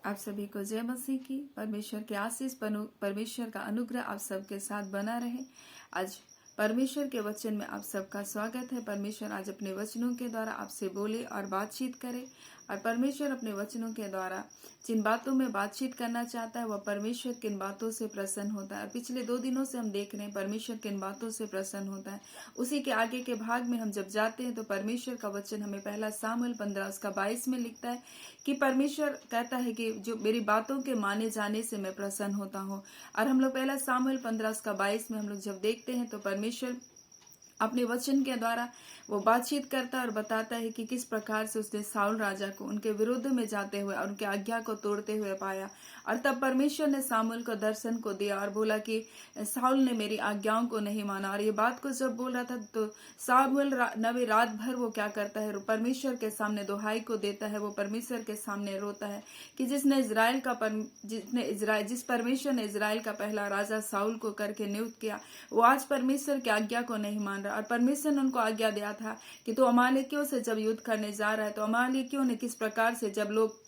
आप सभी को जय मसीह की। परमेश्वर के आशीष परमेश्वर का अनुग्रह आप सबके साथ बना रहे। आज परमेश्वर के वचन में आप सबका स्वागत है। परमेश्वर आज अपने वचनों के द्वारा आपसे बोले और बातचीत करे। और परमेश्वर अपने वचनों के द्वारा जिन बातों में बातचीत करना चाहता है वह परमेश्वर किन बातों से प्रसन्न होता है। पिछले 2 दिनों से हम देख रहे हैं परमेश्वर किन बातों से प्रसन्न होता है। उसी के आगे के भाग में हम जब जाते हैं तो परमेश्वर का वचन हमें पहला सामुएल 15:22 में लिखता है कि परमेश्वर कहता है कि जो मेरी बातों के माने जाने से मैं प्रसन्न होता हूँ। और हम लोग पहला सामुएल 15:22 में हम लोग जब देखते हैं तो परमेश्वर अपने वचन के द्वारा वो बातचीत करता और बताता है कि किस प्रकार से उसने साउल राजा को उनके विरुद्ध में जाते हुए और उनके आज्ञा को तोड़ते हुए पाया। और तब परमेश्वर ने सामुएल को दर्शन को दिया और बोला कि साउल ने मेरी आज्ञाओं को नहीं माना। और ये बात को जब बोल रहा था तो सामुएल नबी रात भर वो क्या करता है, परमेश्वर के सामने दुहाई को देता है। वो परमेश्वर के सामने रोता है कि जिस परमेश्वर ने इजराइल का पहला राजा साउल को करके नियुक्त किया वो आज परमेश्वर की आज्ञा को नहीं मान रहा। और परमेश्वर ने उनको आज्ञा दिया था कि तू अमालेकियों से जब युद्ध करने जा रहा है तो अमालेकियों ने किस प्रकार से जब लोग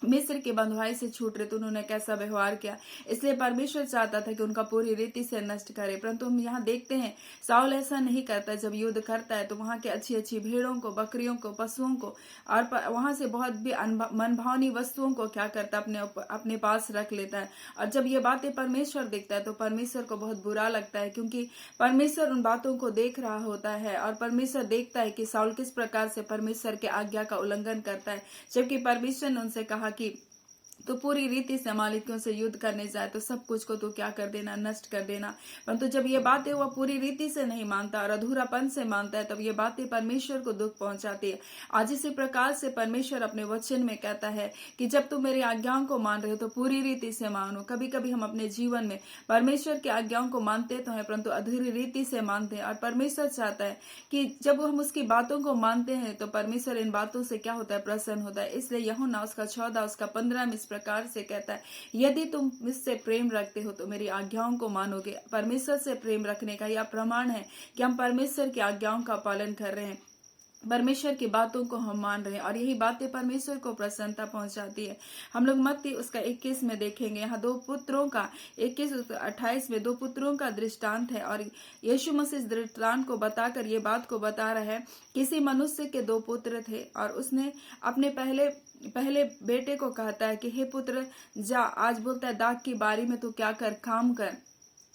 मिस्र के बंधुआई से छूट रहे तो उन्होंने कैसा व्यवहार किया। इसलिए परमेश्वर चाहता था कि उनका पूरी रीति से नष्ट करे। परंतु हम यहाँ देखते हैं साउल ऐसा नहीं करता। जब युद्ध करता है तो वहां के अच्छी अच्छी भेड़ों को, बकरियों को, पशुओं को और वहां से बहुत भी मनभावनी वस्तुओं को क्या करता है, अपने पास रख लेता है। और जब ये बातें परमेश्वर देखता है तो परमेश्वर को बहुत बुरा लगता है, क्योंकि परमेश्वर उन बातों को देख रहा होता है। और परमेश्वर देखता है कि साउल किस प्रकार से परमेश्वर के आज्ञा का उल्लंघन करता है। जबकि परमेश्वर ने उनसे कहा कि तो पूरी रीति से अमालेकियों से युद्ध करने जाए तो सब कुछ को तो क्या कर देना, नष्ट कर देना। परंतु जब ये बातें वह पूरी रीति से नहीं मानता और अधूरापन से मानता है तब ये बातें परमेश्वर को दुख पहुंचाती है। आज इसी प्रकार से परमेश्वर अपने वचन में कहता है कि जब तुम मेरी आज्ञाओं को मान रहे हो तो पूरी रीति से मानो। कभी कभी हम अपने जीवन में परमेश्वर की आज्ञाओं को मानते तो है परंतु अधूरी रीति से मानते हैं। और परमेश्वर चाहता है कि जब हम उसकी बातों को मानते हैं तो परमेश्वर इन बातों से क्या होता है, प्रसन्न होता है। इसलिए यूहन्ना उसका 14 उसका 15 में इस प्रकार से कहता है, यदि तुम मुझसे प्रेम रखते हो तो मेरी आज्ञाओं को मानोगे। परमेश्वर से प्रेम रखने का यह प्रमाण है कि हम परमेश्वर की आज्ञाओं का पालन कर रहे हैं, परमेश्वर की बातों को हम मान रहे हैं। और यही बातें परमेश्वर को प्रसन्नता पहुंचाती है। हम लोग मत्ती उसका 21 में देखेंगे, यहाँ 2 पुत्रों का 21-28 में 2 पुत्रों का दृष्टांत है। और यीशु मसीह इस दृष्टांत को बताकर ये बात को बता रहा है, किसी मनुष्य के 2 पुत्र थे और उसने अपने पहले बेटे को कहता है कि हे पुत्र जा, आज बोलता है दाख की बारी में तू क्या कर, काम कर।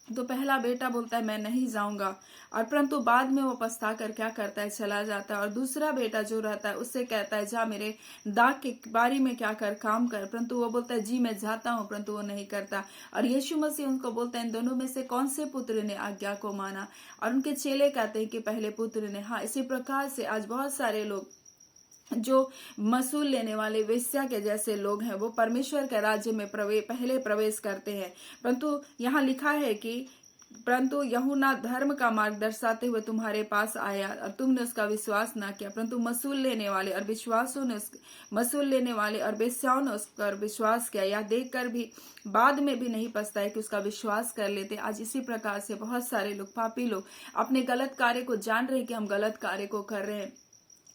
तो पहला बेटा बोलता है मैं नहीं जाऊंगा, और परंतु बाद में वो पछता कर क्या करता है, चला जाता है। और दूसरा बेटा जो रहता है उससे कहता है जा मेरे दाग के बारी में क्या कर, काम कर। परंतु वो बोलता है जी मैं जाता हूँ, परंतु वो नहीं करता। और यीशु मसीह उनको बोलता है इन दोनों में से कौन से पुत्र ने आज्ञा को माना। और उनके चेले कहते हैं कि पहले पुत्र ने। हाँ, इसी प्रकार से आज बहुत सारे लोग जो मसूल लेने वाले वेश्या के जैसे लोग हैं वो परमेश्वर के राज्य में पहले प्रवेश करते हैं। परंतु यहाँ लिखा है कि परंतु यूहन्ना धर्म का मार्ग दर्शाते हुए तुम्हारे पास आया और तुमने उसका विश्वास ना किया। परंतु मसूल लेने वाले और वेश्याओं ने उस पर विश्वास किया। यह देखकर भी बाद में भी नहीं पछताए कि उसका विश्वास कर लेते। आज इसी प्रकार से बहुत सारे लोग, पापी लोग, अपने गलत कार्य को जान रहे कि हम गलत कार्य को कर रहे हैं,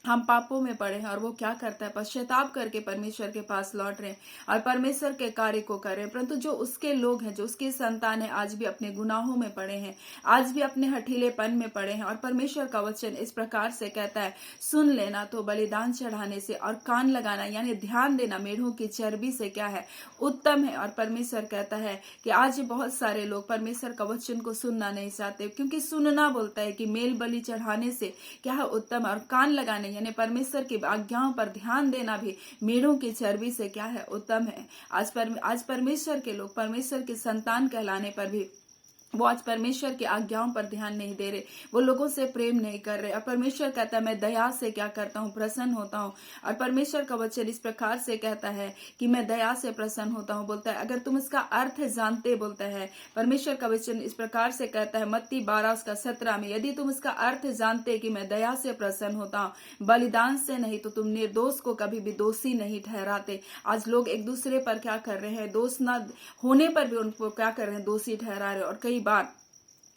हम पापों में पड़े हैं, और वो क्या करता है, पश्चाताप करके परमेश्वर के पास लौट रहे हैं और परमेश्वर के कार्य को कर रहे हैं। परंतु जो उसके लोग हैं, जो उसकी संतान है, आज भी अपने गुनाहों में पड़े हैं, आज भी अपने हठीलेपन में पड़े हैं। और परमेश्वर का वचन इस प्रकार से कहता है, सुन लेना तो बलिदान चढ़ाने से और कान लगाना यानी ध्यान देना मेढ़ों की चर्बी से क्या है, उत्तम है। और परमेश्वर कहता है कि आज बहुत सारे लोग परमेश्वर का वचन को सुनना नहीं चाहते, क्योंकि सुनना बोलता है कि मेल बलि चढ़ाने से क्या है, उत्तम, और कान लगाने यानी परमेश्वर की आज्ञाओं पर ध्यान देना भी मेढ़ों की चर्बी से क्या है, उत्तम है। आज परमेश्वर के लोग, परमेश्वर के संतान कहलाने पर भी वो आज परमेश्वर की आज्ञाओं पर ध्यान नहीं दे रहे, वो लोगों से प्रेम नहीं कर रहे। और परमेश्वर कहता है मैं दया से क्या करता हूँ, प्रसन्न होता हूँ। और परमेश्वर का वचन इस प्रकार से कहता है कि मैं दया से प्रसन्न होता हूँ। बोलता है अगर तुम इसका अर्थ जानते, बोलता है परमेश्वर का वचन इस प्रकार से कहता है मत्ती 12:17 में, यदि तुम इसका अर्थ जानते कि मैं दया से प्रसन्न होता हूँ, बलिदान से नहीं, तो तुम निर्दोष को कभी भी दोषी नहीं ठहराते। आज लोग एक दूसरे पर क्या कर रहे हैं, दोष न होने पर भी उनको क्या कर रहे हैं, दोषी ठहरा रहे। और कई बार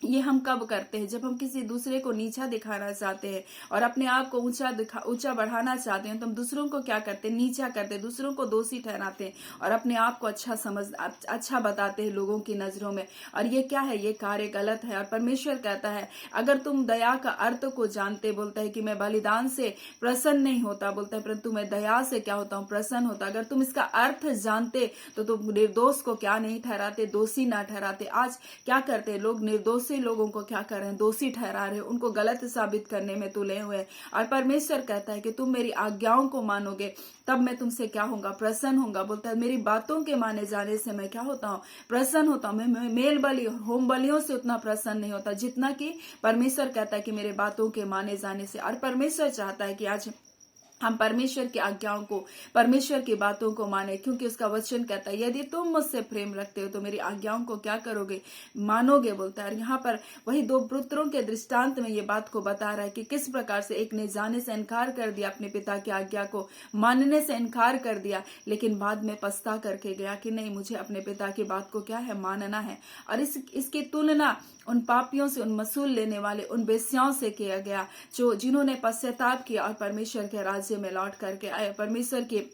ये हम कब करते हैं? जब हम किसी दूसरे को नीचा दिखाना चाहते हैं और अपने आप को ऊंचा बढ़ाना चाहते हैं, तो हम दूसरों को क्या करते हैं? नीचा करते हैं, दूसरों को दोषी ठहराते हैं और अपने आप को अच्छा बताते हैं लोगों की नजरों में। और ये क्या है? ये कार्य गलत है। और परमेश्वर कहता है, अगर तुम दया का अर्थ को जानते, बोलता है कि मैं बलिदान से प्रसन्न नहीं होता, बोलता है, परंतु मैं दया से क्या होता हूँ? प्रसन्न होता। अगर तुम इसका अर्थ जानते तो तुम निर्दोष को क्या नहीं ठहराते? दोषी ना ठहराते। आज क्या करते हैं लोग? निर्दोषी लोगों को क्या कर रहे हैं? दोषी ठहरा रहे हैं, उनको गलत साबित करने में तुले हुए हैं। और परमेश्वर कहता है कि तुम मेरी आज्ञाओं को मानोगे, तब मैं तुमसे क्या होगा? प्रसन्न होगा। बोलता है, मेरी बातों के माने जाने से मैं क्या होता हूँ? प्रसन्न होता हूँ। मैं मेल बलि और होम बलियों से उतना प्रसन्न नहीं होता जितना कि परमेश्वर कहता है कि मेरे बातों के माने जाने से। और परमेश्वर चाहता है कि आज हम परमेश्वर की आज्ञाओं को, परमेश्वर की बातों को माने, क्योंकि उसका वचन कहता है, यदि तुम मुझसे प्रेम रखते हो तो मेरी आज्ञाओं को क्या करोगे? मानोगे, बोलता है। और यहाँ पर वही दो पुत्रों के दृष्टांत में ये बात को बता रहा है कि किस प्रकार से एक ने जाने से इनकार कर दिया, अपने पिता की आज्ञा को मानने से इनकार कर दिया, लेकिन बाद में पछता करके गया कि नहीं, मुझे अपने पिता की बात को क्या है? मानना है। और इसकी तुलना उन पापियों से, उन मसूल लेने वाले, उन बेस्याओं से किया गया जिन्होंने पश्चाताप किया और परमेश्वर के राज्य में लौट करके आए, परमेश्वर के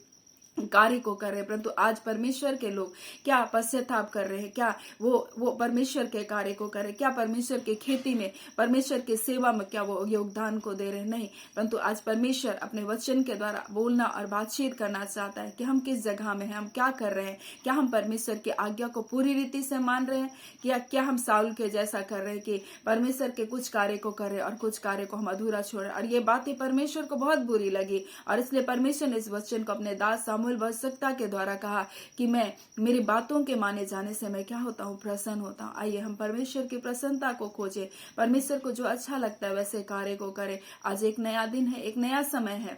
कार्य को कर रहे हैं। परंतु आज परमेश्वर के लोग क्या पश्चाताप कर रहे हैं? क्या वो परमेश्वर के कार्य को कर रहे हैं? क्या परमेश्वर के खेती में, परमेश्वर की सेवा में क्या वो योगदान को दे रहे हैं? नहीं। परंतु आज परमेश्वर अपने वचन के द्वारा बोलना और बातचीत करना चाहता है कि हम किस जगह में हैं, हम क्या कर रहे हैं। क्या हम परमेश्वर की आज्ञा को पूरी रीति से मान रहे हैं, क्या हम साउल के जैसा कर रहे हैं कि परमेश्वर के कुछ कार्य को कर रहे हैं और कुछ कार्य को हम अधूरा छोड़ रहे हैं। और ये बातें परमेश्वर को बहुत बुरी लगी और इसलिए परमेश्वर ने इस वचन को अपने दास भविष्यवक्ता के द्वारा कहा कि मैं, मेरी बातों के माने जाने से मैं क्या होता हूँ? प्रसन्न होता हूँ। आइए हम परमेश्वर की प्रसन्नता को खोजें, परमेश्वर को जो अच्छा लगता है वैसे कार्य को करें। आज एक नया दिन है, एक नया समय है,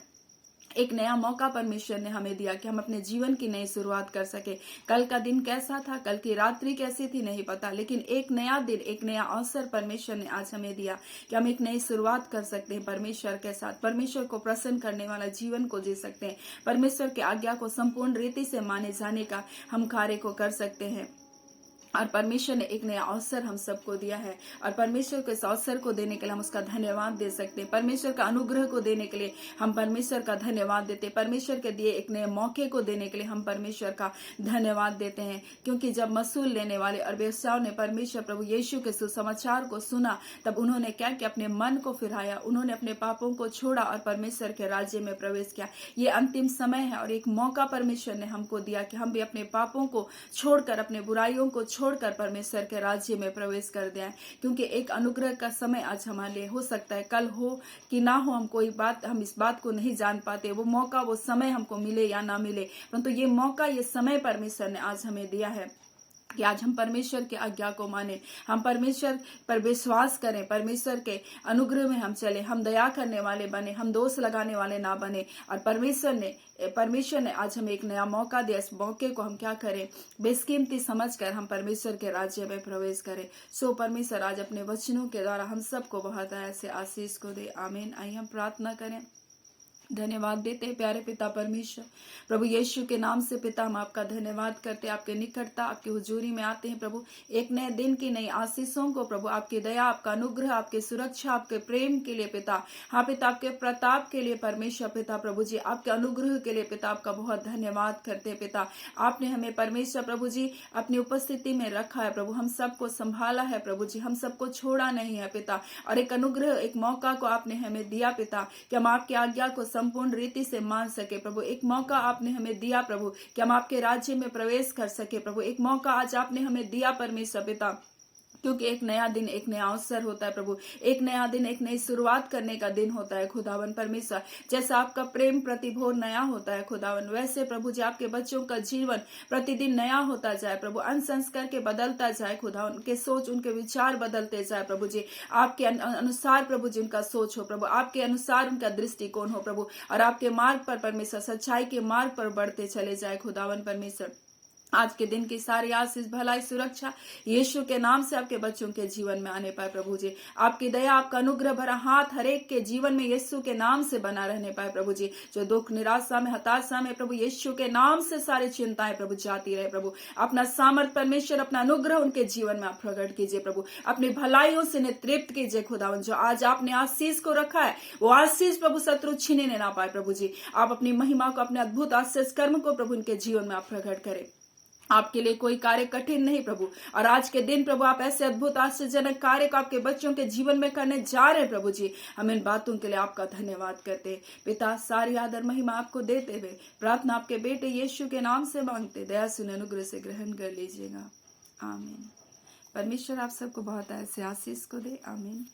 एक नया मौका परमेश्वर ने हमें दिया कि हम अपने जीवन की नई शुरुआत कर सके। कल का दिन कैसा था, कल की रात्रि कैसी थी, नहीं पता, लेकिन एक नया दिन, एक नया अवसर परमेश्वर ने आज हमें दिया कि हम एक नई शुरुआत कर सकते हैं परमेश्वर के साथ। परमेश्वर को प्रसन्न करने वाला जीवन को जी सकते हैं। परमेश्वर की आज्ञा को संपूर्ण रीति से माने जाने का हम कार्य को कर सकते हैं। और परमेश्वर ने एक नया अवसर हम सबको दिया है और परमेश्वर को इस अवसर को देने के लिए हम उसका धन्यवाद दे सकते हैं। परमेश्वर का अनुग्रह को देने के लिए हम परमेश्वर का धन्यवाद देते हैं। परमेश्वर के दिए एक नए मौके को देने के लिए हम परमेश्वर का धन्यवाद देते हैं, क्योंकि जब मसूल लेने वाले और व्यवसायों ने परमेश्वर प्रभु यीशु के सुसमाचार को सुना, तब उन्होंने क्या किया? अपने मन को फिराया, उन्होंने अपने पापों को छोड़ा और परमेश्वर के राज्य में प्रवेश किया। ये अंतिम समय है और एक मौका परमेश्वर ने हमको दिया कि हम भी अपने पापों को छोड़कर, अपने बुराइयों को छोड़कर परमेश्वर के राज्य में प्रवेश कर दें, क्योंकि एक अनुग्रह का समय आज हमारे लिए हो सकता है। कल हो कि ना हो, हम इस बात को नहीं जान पाते। वो मौका, वो समय हमको मिले या ना मिले, परंतु ये मौका, ये समय परमेश्वर ने आज हमें दिया है कि आज हम परमेश्वर की आज्ञा को माने, हम परमेश्वर पर विश्वास करें, परमेश्वर के अनुग्रह में हम चले, हम दया करने वाले बने, हम दोष लगाने वाले ना बने। और परमेश्वर ने आज हमें एक नया मौका दिया। इस मौके को हम क्या करें? बेशकीमती समझकर हम परमेश्वर के राज्य में प्रवेश करें। सो परमेश्वर आज अपने वचनों के द्वारा हम सबको बहुत ऐसे आशीष को दे। आमीन। आइए हम प्रार्थना करें। धन्यवाद देते हैं प्यारे पिता परमेश्वर, प्रभु यीशु के नाम से पिता हम आपका धन्यवाद करते हैं। आपके निकटता, आपकी हुजूरी में आते हैं प्रभु, एक नए दिन की नई आशीषों को प्रभु, आपकी दया, आपका अनुग्रह, आपकी सुरक्षा, आपके प्रेम के लिए पिता, हाँ पिता, आपके प्रताप के लिए परमेश्वर पिता प्रभु जी, आपके अनुग्रह के लिए पिता आपका बहुत धन्यवाद करते हैं पिता। आपने हमें परमेश्वर प्रभु जी अपनी उपस्थिति में रखा है प्रभु, हम सबको संभाला है प्रभु जी, हम सबको छोड़ा नहीं है पिता, और एक अनुग्रह, एक मौका को आपने हमें दिया पिता कि हम आपकी आज्ञा को संपूर्ण रीति से मान सके प्रभु। एक मौका आपने हमें दिया प्रभु कि हम आपके राज्य में प्रवेश कर सके प्रभु। एक मौका आज आपने हमें दिया परमेश्वर पिता, क्योंकि एक नया दिन, एक नया अवसर होता है प्रभु, एक नया दिन, एक नई शुरुआत करने का दिन होता है खुदावन परमेश्वर। जैसा आपका प्रेम प्रतिभोर नया होता है खुदावन, वैसे प्रभु जी आपके बच्चों का जीवन प्रतिदिन नया होता जाए प्रभु, संस्कार के बदलता जाए खुदावन, उनके सोच, उनके विचार बदलते जाए प्रभु जी, आपके अनुसार प्रभु जी उनका सोच हो प्रभु, आपके अनुसार उनका दृष्टिकोण हो प्रभु, और आपके मार्ग पर परमेश्वर, सच्चाई के मार्ग पर बढ़ते चले जाए खुदावन परमेश्वर। आज के दिन की सारी आशीष भलाई सुरक्षा यीशु के नाम से आपके बच्चों के जीवन में आने पाए प्रभु जी। आपकी दया आपका अनुग्रह भरा हाथ हरेक के जीवन में यीशु के नाम से बना रहने पाए प्रभु जी। जो दुख निराशा में हताशा में प्रभु यीशु के नाम से सारी चिंताएं प्रभु जाती रहे प्रभु। अपना सामर्थ परमेश्वर अपना अनुग्रह उनके जीवन में आप प्रकट कीजिए प्रभु। अपनी भलाइयों से नेतृत्व कीजिए खुदावन। जो आज आपने आशीष को रखा है वो आशीष प्रभु शत्रु छीने ना पाए प्रभु जी। आप अपनी महिमा को अपने अद्भुत आशीष कर्म को प्रभु उनके जीवन में आप प्रकट करें। आपके लिए कोई कार्य कठिन नहीं प्रभु। और आज के दिन प्रभु आप ऐसे अद्भुत आश्चर्यजनक कार्य को आपके बच्चों के जीवन में करने जा रहे हैं प्रभु जी। हम इन बातों के लिए आपका धन्यवाद करते हैं पिता। सारी आदर महिमा आपको देते हुए प्रार्थना आपके बेटे यीशु के नाम से मांगते, दया सुन अनुग्रह से ग्रहण कर लीजिएगा। आमीन। परमेश्वर आप सबको बहुत ऐसे आशीष को दे। आमीन।